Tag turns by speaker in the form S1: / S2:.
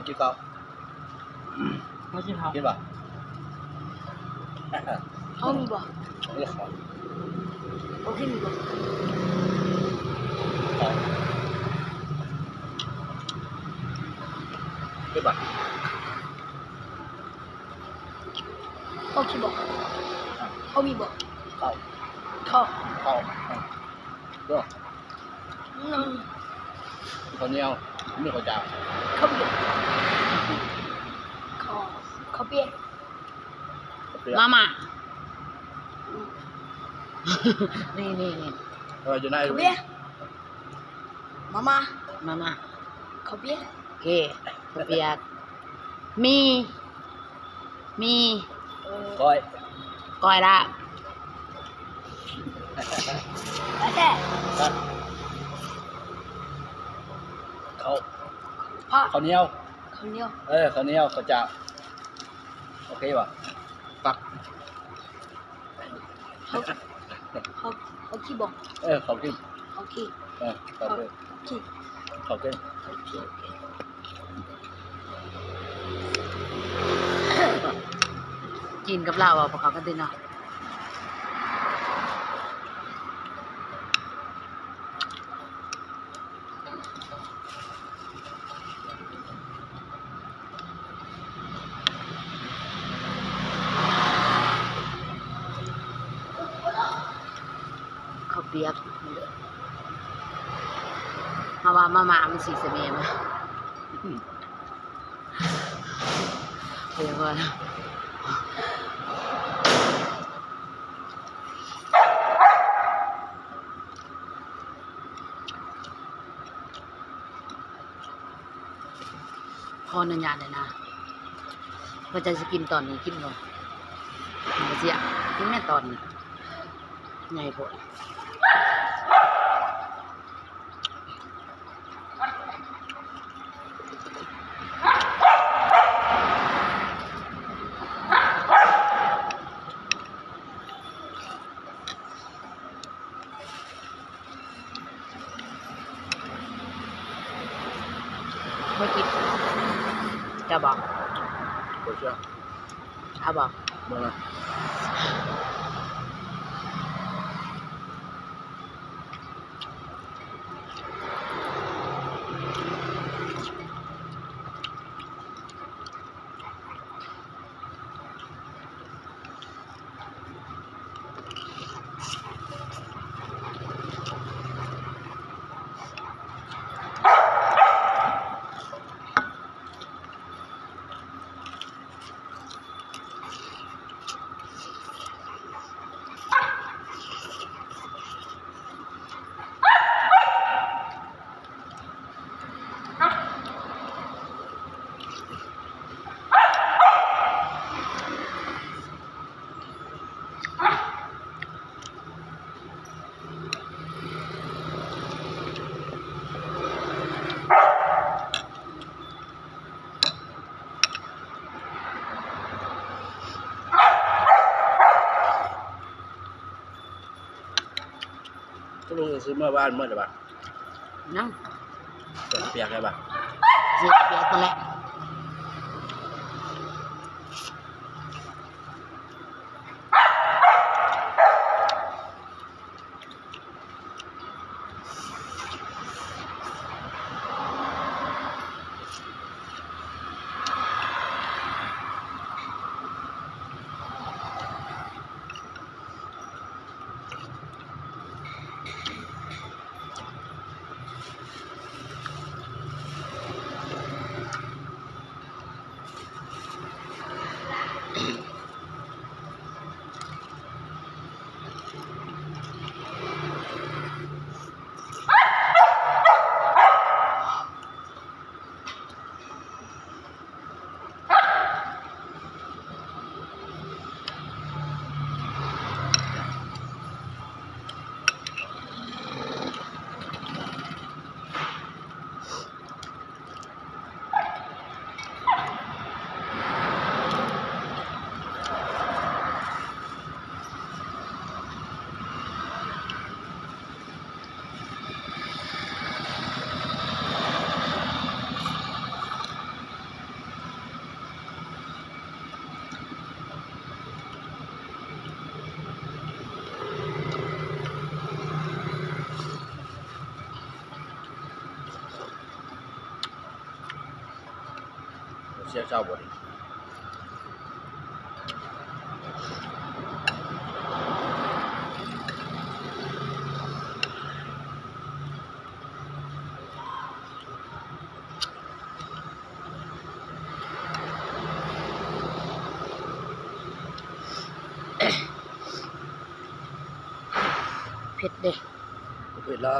S1: กินข้าว
S2: ไม่กินข้าว
S1: กินป่ะ
S3: เขามีบ่
S1: เลือกของ
S3: โอเคมีบ่
S1: กินป่ะ
S3: เขาคิดบ่เขามีบ่
S1: ข้าว
S3: เขา
S1: ข้าวเรื่อง
S3: นั่น
S1: ข้าวเหนียวไม่ข้าวเจ้า
S3: เขามีบ่เขาเปียก
S2: มาม่านี่
S1: อยู่ใน
S3: เขาเปียกมาม่า
S2: มาม่า
S3: เขาเปียก
S2: โอเคข้าวเปียกมี
S1: ก้อย
S2: ก้อยละ
S3: แล้วแต่
S1: นั่นข้าว
S3: ผ้า
S1: ข้าวเหนียว
S3: เขาเหนียว
S1: ข้าวเหนียวข้าวเจ้าโอเคป่ะตัก
S3: เขาคิดบ่
S1: ข้าวกิน
S3: เขาคิด
S1: ข้าวกิน
S3: คิด
S1: ข้าวกิน
S3: โอเค
S2: กินกับเราอ่ะพวกเขาก็ดีเนาะข้าวเปียกมาม่ามันสีเสมียนนะเดี๋ยวก่อนขออนุญาตเลยนะว่าจะกินตอนนี้กินก่อนเสียกินแม่ตอนนี้ไงพวกไม่กินจะบอก
S1: ข้าวเจ้า
S2: เอาบอก
S1: บ่นะก็ลุงจะซื้อเมื่อบ้านเมื่อไหร่บ้าง
S2: นั่ง
S1: เปิดเปียกได้ป่ะ
S2: เสียเปียกตัวแหละ
S1: เสียเจ้าบ่ดิ
S2: เผ็ดเด้
S1: เวลา